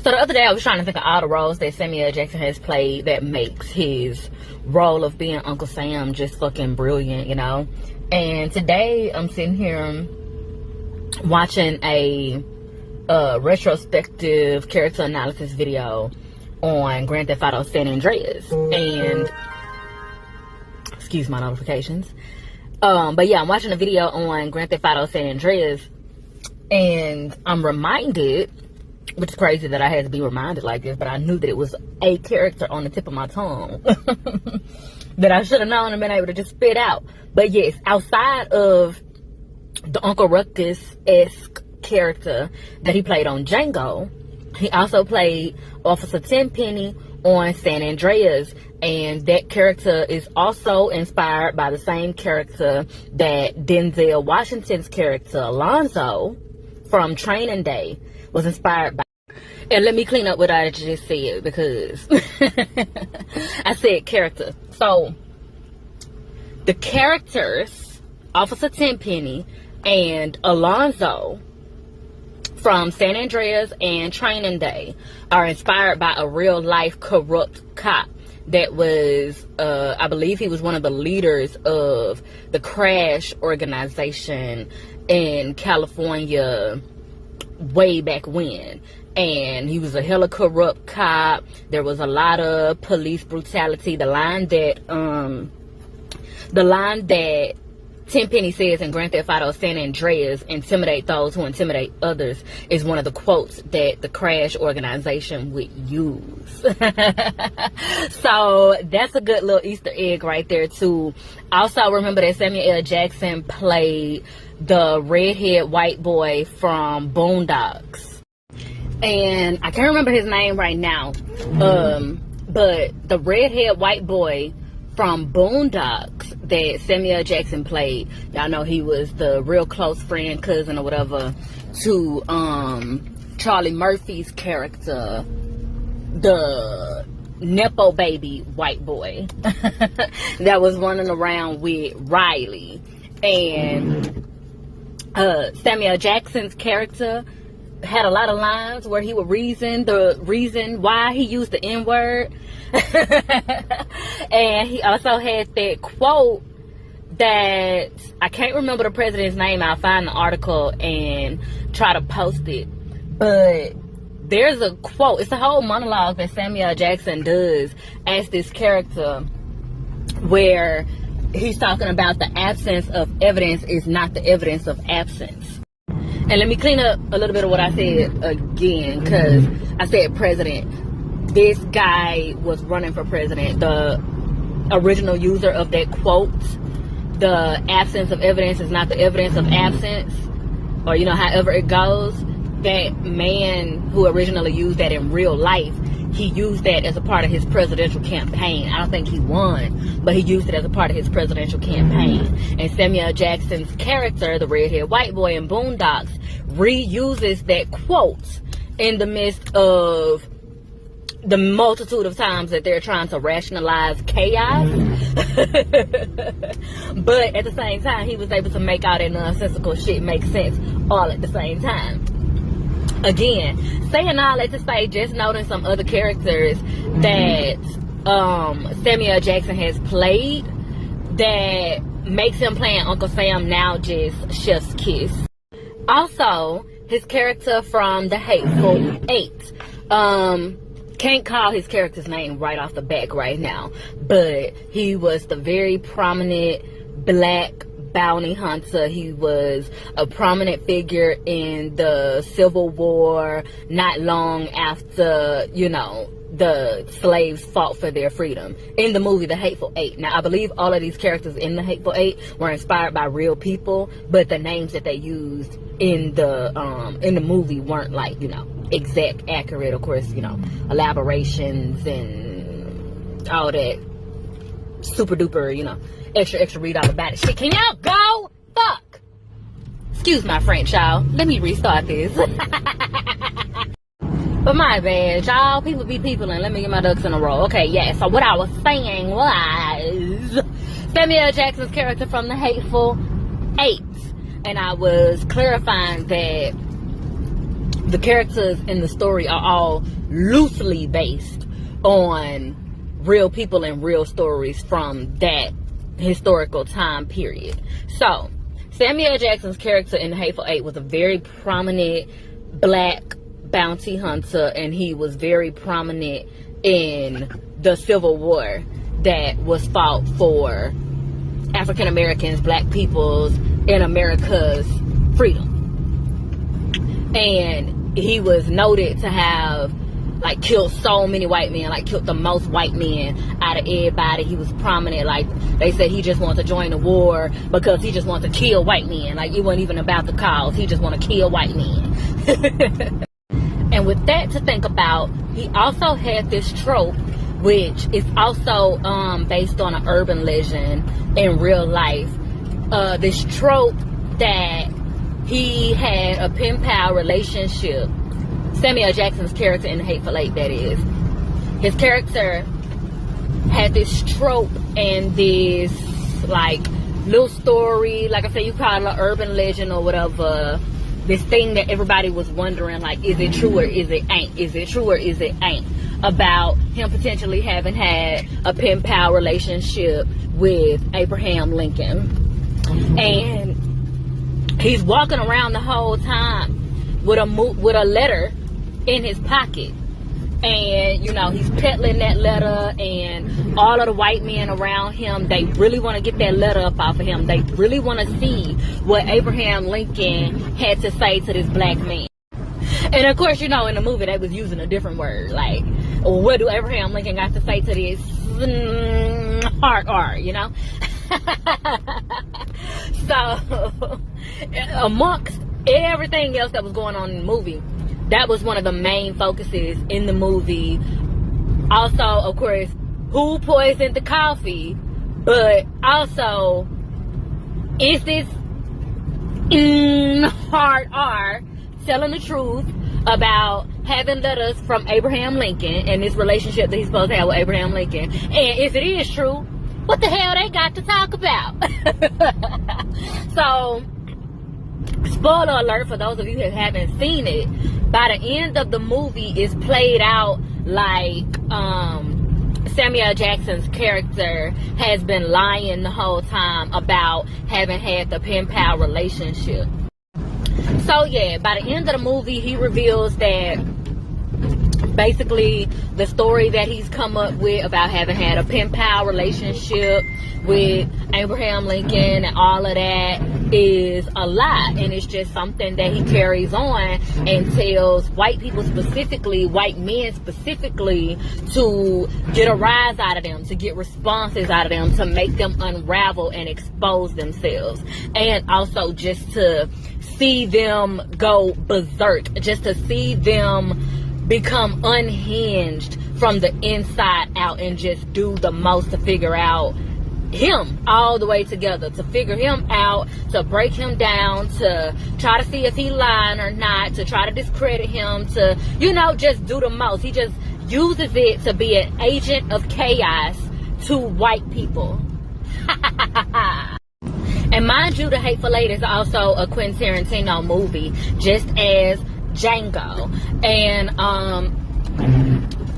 So the other day I was trying to think of all the roles that Samuel L. Jackson has played that makes his role of being Uncle Sam just fucking brilliant, you know. And today I'm sitting here watching a retrospective character analysis video on Grand Theft Auto San Andreas, and excuse my notifications, but yeah, I'm watching a video on Grand Theft Auto San Andreas, and I'm reminded, which is crazy that I had to be reminded like this, but I knew that it was a character on the tip of my tongue that I should have known and been able to just spit out. But yes, outside of the Uncle Ruckus-esque character that he played on Django, he also played Officer Tenpenny on San Andreas, and that character is also inspired by the same character that Denzel Washington's character Alonzo from Training Day was inspired by. And let me clean up what I just said, because I said character. So the characters, Officer Tenpenny and Alonzo from San Andreas and Training Day, are inspired by a real life corrupt cop that was, I believe he was one of the leaders of the Crash organization in California way back when. And he was a hella corrupt cop. There was a lot of police brutality. The line that Tenpenny says in Grand Theft Auto San Andreas, "Intimidate those who intimidate others," is one of the quotes that the Crash organization would use. So that's a good little Easter egg right there too. Also remember that Samuel L. Jackson played the redhead white boy from Boondocks. And I can't remember his name right now. But the redhead white boy from Boondocks that Samuel L. Jackson played, y'all know he was the real close friend, cousin or whatever to Charlie Murphy's character, the Nepo baby white boy that was running around with Riley. And Samuel L. Jackson's character had a lot of lines where he would reason why he used the N-word. And he also had that quote that I can't remember the president's name. I'll find the article and try to post it. But there's a quote, it's a whole monologue that Samuel L. Jackson does as this character, where he's talking about the absence of evidence is not the evidence of absence. And let me clean up a little bit of what I said again, because I said president. This guy was running for president. The original user of that quote, the absence of evidence is not the evidence of absence, or you know, however it goes, that man who originally used that in real life, he used that as a part of his presidential campaign. I don't think he won, but he used it as a part of his presidential campaign. And Samuel L. Jackson's character, the redhead white boy in Boondocks, reuses that quote in the midst of the multitude of times that they're trying to rationalize chaos. But at the same time, he was able to make all that nonsensical shit make sense all at the same time. Again, saying all that to say, just noting some other characters that Samuel L. Jackson has played that makes him playing Uncle Sam now just chef's kiss. Also, his character from The Hateful Eight. Can't call his character's name right off the back right now, but he was the very prominent black bounty hunter. He was a prominent figure in the Civil War, not long after, you know, the slaves fought for their freedom, in the movie The Hateful Eight. Now, I believe all of these characters in The Hateful Eight were inspired by real people, but the names that they used in the movie weren't, like, you know, exact, accurate. Of course, you know, elaborations and all that super duper, you know, extra read all about it shit. Can y'all go? Fuck. Excuse my French, y'all. Let me restart this. But my bad, y'all. People be people, and let me get my ducks in a row. Okay, yeah. So what I was saying was Samuel L. Jackson's character from The Hateful Eight, and I was clarifying that the characters in the story are all loosely based on real people and real stories from that historical time period. So Samuel Jackson's character in The Hateful Eight was a very prominent black bounty hunter, and he was very prominent in the Civil War that was fought for African Americans, black peoples in America's freedom. And he was noted to have like killed so many white men, like killed the most white men out of everybody. He was prominent. Like they said, he just wanted to join the war because he just wanted to kill white men. Like it wasn't even about the cause. He just wanted to kill white men. And with that to think about, he also had this trope, which is also based on an urban legend in real life. This trope that he had a pen pal relationship. Samuel Jackson's character in The Hateful Eight, that is. His character had this trope and this, like, little story. Like I said, you call it an urban legend or whatever. This thing that everybody was wondering, like, is it true or is it ain't? Is it true or is it ain't? About him potentially having had a pen pal relationship with Abraham Lincoln. And he's walking around the whole time with a letter in his pocket, and you know, he's peddling that letter, and all of the white men around him, they really want to get that letter up off of him. They really want to see what Abraham Lincoln had to say to this black man. And of course, you know, in the movie they was using a different word, like, what do Abraham Lincoln got to say to this hard R, you know? So amongst everything else that was going on in the movie, that was one of the main focuses in the movie. Also, of course, who poisoned the coffee, but also, is this hard R telling the truth about having letters from Abraham Lincoln and this relationship that he's supposed to have with Abraham Lincoln? And if it is true, what the hell they got to talk about? So, spoiler alert for those of you who haven't seen it, by the end of the movie, it's played out like Samuel Jackson's character has been lying the whole time about having had the pen pal relationship. So yeah, by the end of the movie, he reveals that basically the story that he's come up with about having had a pen pal relationship with Abraham Lincoln and all of that is a lie, and it's just something that he carries on and tells white people specifically, white men specifically, to get a rise out of them, to get responses out of them, to make them unravel and expose themselves, and also just to see them go berserk, just to see them become unhinged from the inside out and just do the most to figure out him all the way together, to figure him out, to break him down, to try to see if he lying or not, to try to discredit him, to, you know, just do the most. He just uses it to be an agent of chaos to white people. And mind you, The Hateful Eight is also a Quentin Tarantino movie, just as Django. And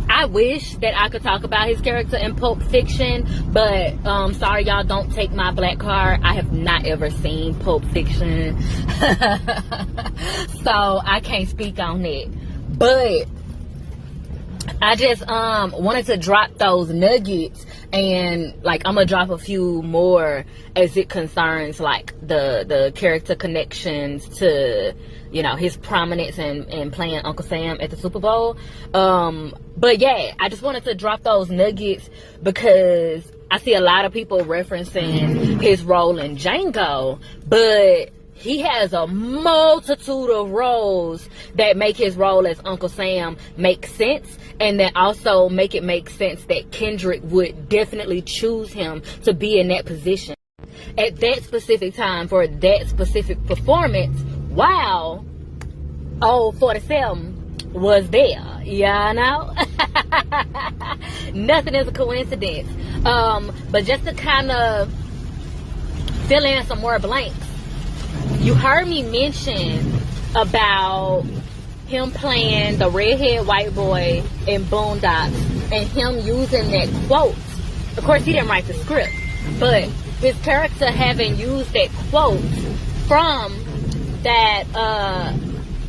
I wish that I could talk about his character in Pulp Fiction, but sorry y'all, don't take my black card. I have not ever seen Pulp Fiction. So I can't speak on it. But I just wanted to drop those nuggets, and like I'm gonna drop a few more as it concerns like the character connections to, you know, his prominence in playing Uncle Sam at the Super Bowl. But yeah, I just wanted to drop those nuggets because I see a lot of people referencing his role in Django, but he has a multitude of roles that make his role as Uncle Sam make sense, and that also make it make sense that Kendrick would definitely choose him to be in that position at that specific time for that specific performance, while old 47 was there, you know? Nothing is a coincidence. But just to kind of fill in some more blanks, you heard me mention about him playing the redhead white boy in Boondocks and him using that quote. Of course, he didn't write the script, but his character having used that quote from that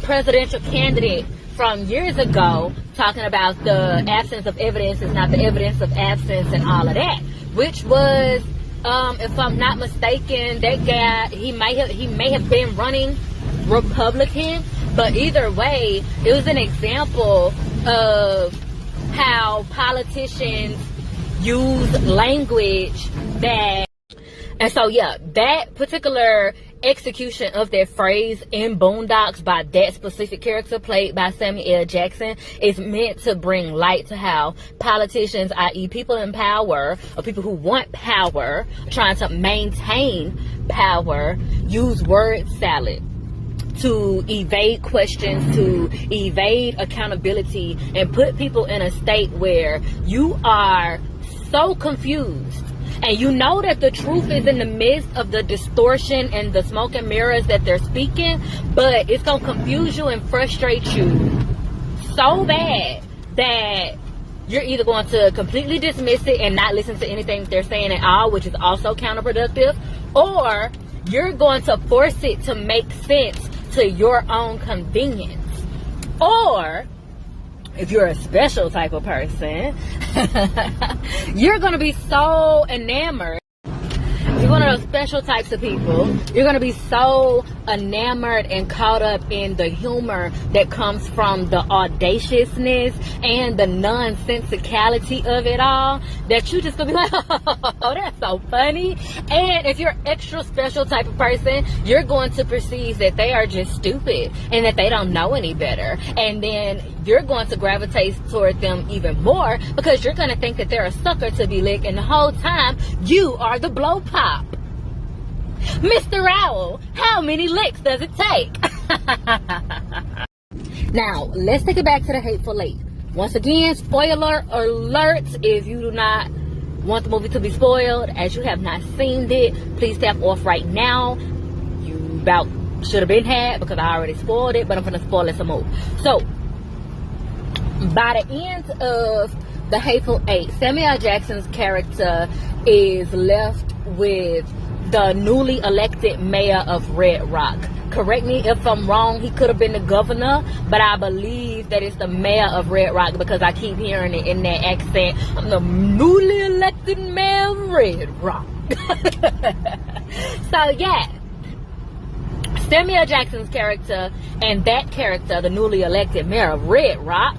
presidential candidate from years ago, talking about the absence of evidence is not the evidence of absence and all of that, which was, if I'm not mistaken, that guy, he may have been running Republican, but either way, it was an example of how politicians use language that, and so yeah, that particular execution of that phrase in Boondocks by that specific character played by Sammie L. Jackson is meant to bring light to how politicians, i.e. people in power or people who want power, trying to maintain power, use word salad to evade questions, to evade accountability, and put people in a state where you are so confused. And you know that the truth is in the midst of the distortion and the smoke and mirrors that they're speaking, but it's going to confuse you and frustrate you so bad that you're either going to completely dismiss it and not listen to anything that they're saying at all, which is also counterproductive, or you're going to force it to make sense to your own convenience. Or if you're a special type of person, you're going to be so enamored. If you're one of those special types of people, you're going to be so enamored and caught up in the humor that comes from the audaciousness and the nonsensicality of it all that you just going to be like, oh, that's so funny. And if you're an extra special type of person, you're going to perceive that they are just stupid and that they don't know any better. And then you're going to gravitate toward them even more because you're going to think that they're a sucker to be licked, and the whole time you are the blow pop. Mr. Owl, how many licks does it take? Now, let's take it back to the Hateful Eight. Once again, spoiler alert, if you do not want the movie to be spoiled, as you have not seen it, please tap off right now. You about should have been had because I already spoiled it, but I'm going to spoil it some more. So, by the end of the Hateful Eight, Sammie L. Jackson's character is left with the newly elected mayor of Red Rock. Correct me if I'm wrong, he could have been the governor, but I believe that it's the mayor of Red Rock because I keep hearing it in that accent. I'm the newly elected mayor of Red Rock. So yeah, Sammie L. Jackson's character and that character, the newly elected mayor of Red Rock,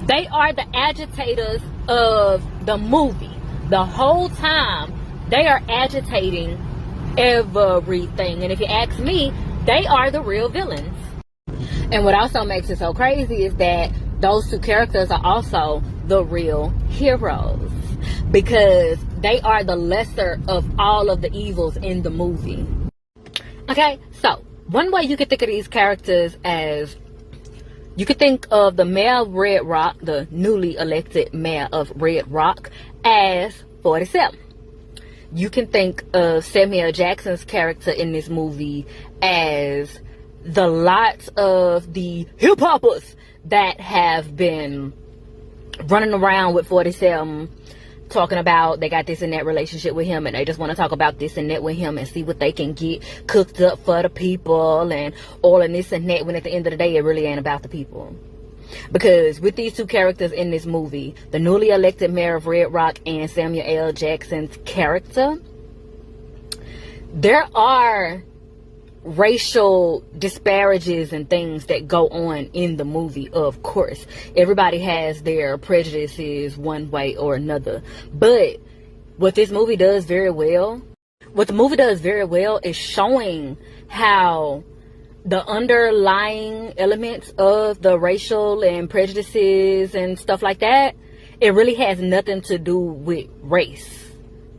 they are the agitators of the movie. The whole time, they are agitating everything. And if you ask me, they are the real villains. And what also makes it so crazy is that those two characters are also the real heroes, because they are the lesser of all of the evils in the movie. Okay, so one way you could think of these characters as, you could think of the mayor of Red Rock, the newly elected mayor of Red Rock, as 47. You can think of Sammie L. Jackson's character in this movie as the lots of the hip-hoppers that have been running around with 47, talking about they got this and that relationship with him, and they just want to talk about this and that with him and see what they can get cooked up for the people and all and this and that, when at the end of the day it really ain't about the people. Because with these two characters in this movie, the newly elected mayor of Red Rock and Samuel L. Jackson's character, there are racial disparages and things that go on in the movie. Of course, everybody has their prejudices one way or another, but what this movie does very well, is showing how the underlying elements of the racial and prejudices and stuff like that, it really has nothing to do with race.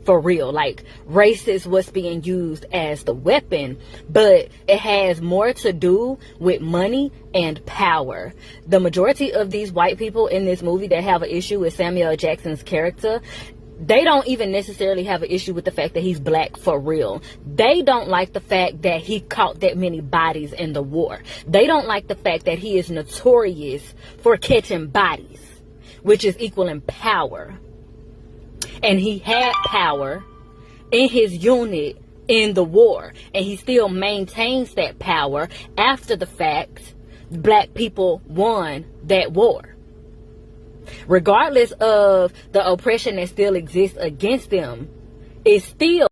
For real, like, race is what's being used as the weapon, but it has more to do with money and power. The majority of these white people in this movie that have an issue with Samuel L. Jackson's character, They don't even necessarily have an issue with the fact that he's black for real. They don't like the fact that he caught that many bodies in the war. They don't like the fact that he is notorious for catching bodies, which is equaling power. And he had power in his unit in the war, and he still maintains that power after the fact. Black people won that war. Regardless of the oppression that still exists against them, it's still.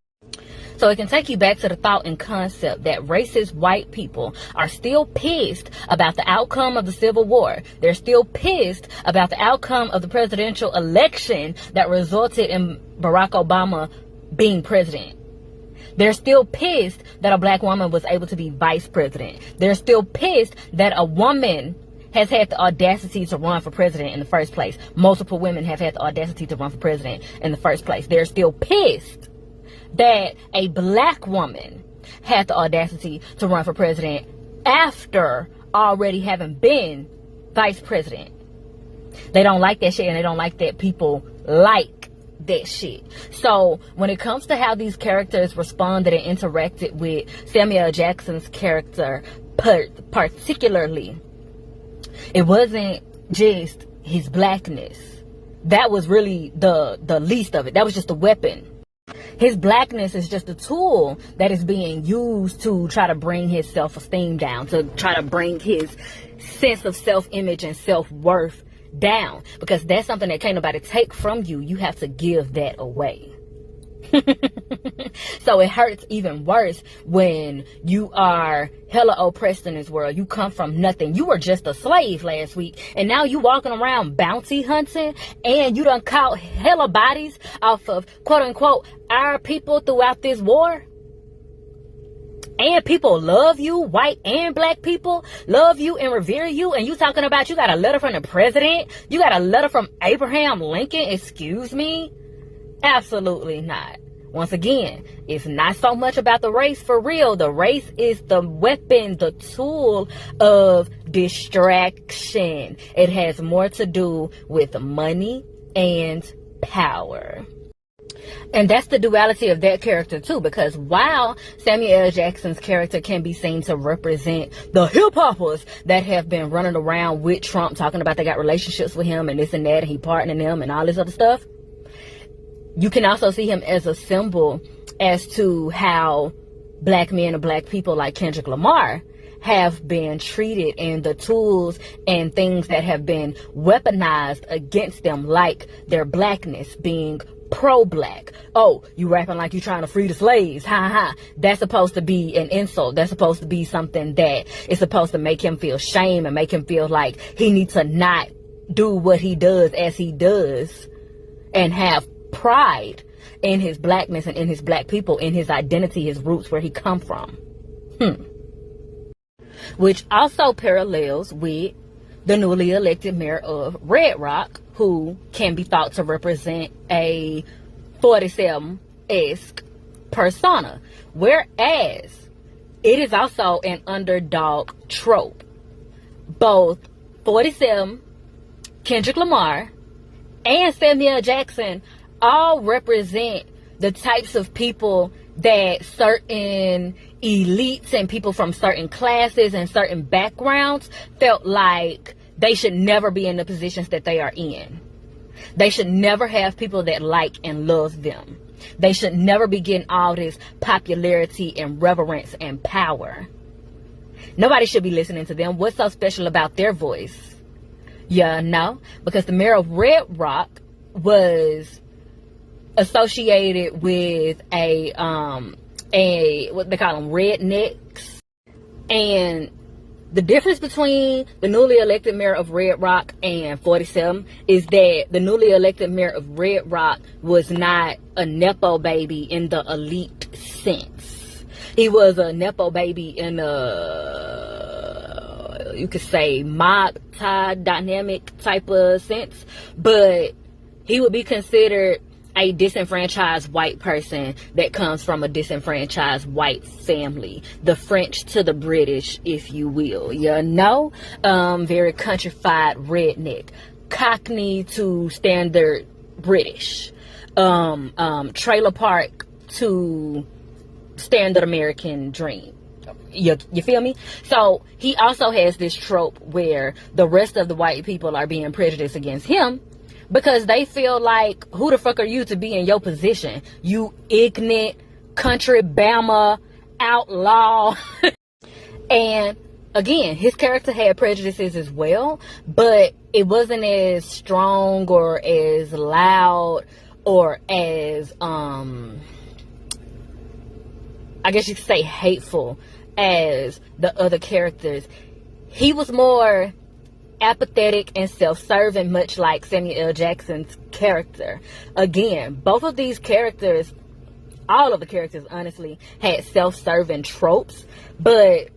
So it can take you back to the thought and concept that racist white people are still pissed about the outcome of the Civil War. They're still pissed about the outcome of the presidential election that resulted in Barack Obama being president. They're still pissed that a black woman was able to be vice president. They're still pissed that a woman has had the audacity to run for president in the first place. Multiple women have had the audacity to run for president in the first place. They're still pissed that a black woman had the audacity to run for president after already having been vice president. They don't like that shit, and they don't like that people like that shit. So when it comes to how these characters responded and interacted with Samuel L. Jackson's character particularly, it wasn't just his blackness. That was really the least of it. That was just a weapon. His blackness is just a tool that is being used to try to bring his self-esteem down, to try to bring his sense of self-image and self-worth down, because that's something that can't nobody take from you. You have to give that away. So it hurts even worse when you are hella oppressed in this world. You come from nothing. You were just a slave last week, and now you walking around bounty hunting, and you done caught hella bodies off of quote unquote our people throughout this war. And people love you, white and black people love you and revere you, and you talking about you got a letter from the president, you got a letter from Abraham Lincoln. Excuse me? Absolutely not. Once again, it's not so much about the race for real. The race is the weapon, the tool of distraction. It has more to do with money and power. And that's the duality of that character too, because while Samuel L. Jackson's character can be seen to represent the hip-hoppers that have been running around with Trump talking about they got relationships with him and this and that, and he partnering them and all this other stuff, you can also see him as a symbol as to how black men and black people like Kendrick Lamar have been treated, and the tools and things that have been weaponized against them, like their blackness, being pro-black. Oh, you rapping like you trying to free the slaves. Ha ha. That's supposed to be an insult. That's supposed to be something that is supposed to make him feel shame and make him feel like he needs to not do what he does as he does, and have pride in his blackness and in his black people, in his identity, his roots, where he come from. Which also parallels with the newly elected mayor of Red Rock, who can be thought to represent a 47-esque persona, whereas it is also an underdog trope. Both 47, Kendrick Lamar, and Samuel L. Jackson all represent the types of people that certain elites and people from certain classes and certain backgrounds felt like they should never be in the positions that they are in. They should never have people that like and love them. They should never be getting all this popularity and reverence and power. Nobody should be listening to them. What's so special about their voice? Yeah, no, because the mayor of Red Rock was associated with a what they call them, rednecks. And the difference between the newly elected mayor of Red Rock and 47 is that the newly elected mayor of Red Rock was not a Nepo baby in the elite sense. He was a Nepo baby in a, you could say, mob tie dynamic type of sense, but he would be considered a disenfranchised white person that comes from a disenfranchised white family. The French to the British, if you will. You know? Very countrified redneck. Cockney to standard British. trailer park to standard American dream. You feel me? So he also has this trope where the rest of the white people are being prejudiced against him because they feel like, who the fuck are you to be in your position? You ignorant country Bama outlaw. And again, his character had prejudices as well, but it wasn't as strong or as loud or as I guess you could say hateful as the other characters. He was more apathetic and self-serving, much like Samuel L. Jackson's character. Again, both of these characters, all of the characters honestly, had self-serving tropes, but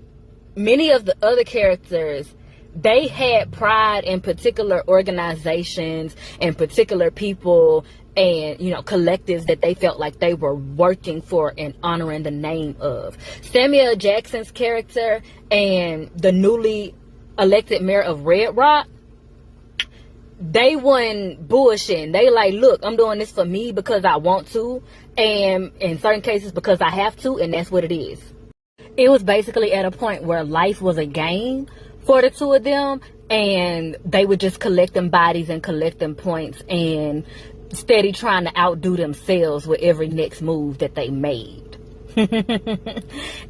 many of the other characters, they had pride in particular organizations and particular people and, you know, collectives that they felt like they were working for and honoring the name of. Samuel Jackson's character and the newly elected mayor of Red Rock, they wasn't bullshitting. They like, look, I'm doing this for me because I want to, and in certain cases because I have to, and that's what it is. It was basically at a point where life was a game for the two of them, and they would just collect them bodies and collect them points and steady trying to outdo themselves with every next move that they made.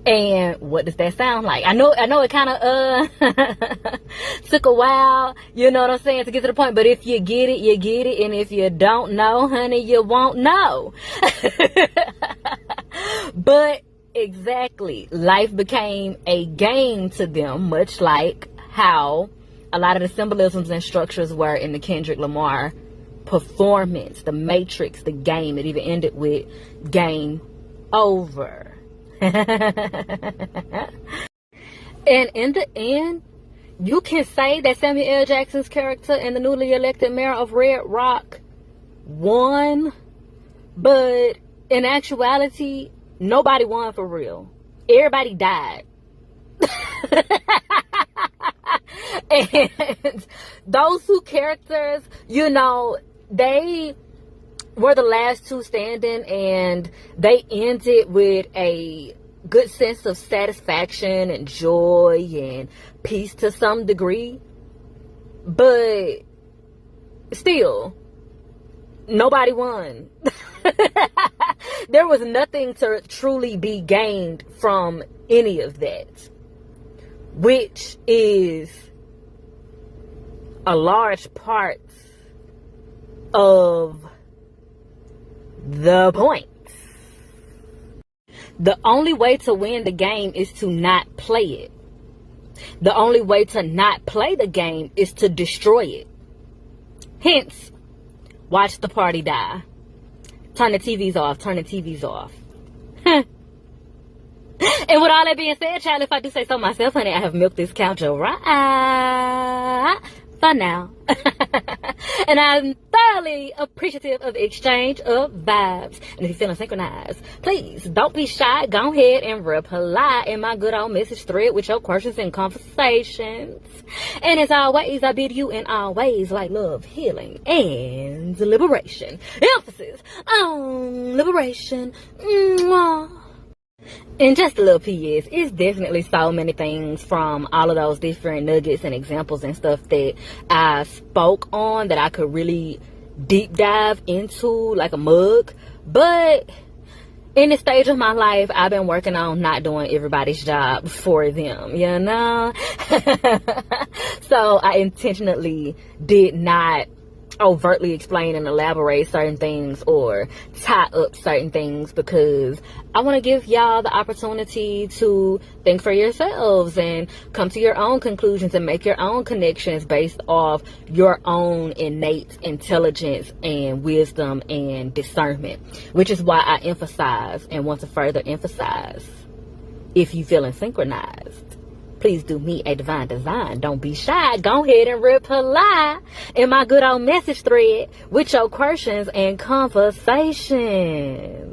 And what does that sound like? I know it kind of took a while, you know what I'm saying, to get to the point, but if you get it, you get it, and if you don't know, honey, you won't know. But exactly, life became a game to them, much like how a lot of the symbolisms and structures were in the Kendrick Lamar performance, The Matrix, the game. It even ended with game over. And in the end, you can say that Samuel L. Jackson's character and the newly elected mayor of Red Rock won, but in actuality, nobody won for real. Everybody died. And those two characters, you know, they were the last two standing, and they ended with a good sense of satisfaction and joy and peace to some degree. But still, nobody won. There was nothing to truly be gained from any of that, which is a large part of the point. The only way to win the game is to not play it. The only way to not play the game is to destroy it. Hence, watch the party die. Turn the TVs off. Turn the TVs off. And with all that being said, child, if I do say so myself, honey, I have milked this couch right for now. And I'm thoroughly appreciative of the exchange of vibes. And if you're feeling synchronized, please don't be shy. Go ahead and reply in my good old message thread with your questions and conversations. And as always, I bid you in all ways like love, healing, and liberation. Emphasis on liberation. Mwah. And just a little PS, it's definitely so many things from all of those different nuggets and examples and stuff that I spoke on that I could really deep dive into like a mug. But in this stage of my life, I've been working on not doing everybody's job for them, you know? So I intentionally did not overtly explain and elaborate certain things or tie up certain things because I want to give y'all the opportunity to think for yourselves and come to your own conclusions and make your own connections based off your own innate intelligence and wisdom and discernment, which is why I emphasize and want to further emphasize, if you feeling synchronized, please do me a divine design. Don't be shy. Go ahead and reply in my good old message thread with your questions and conversations.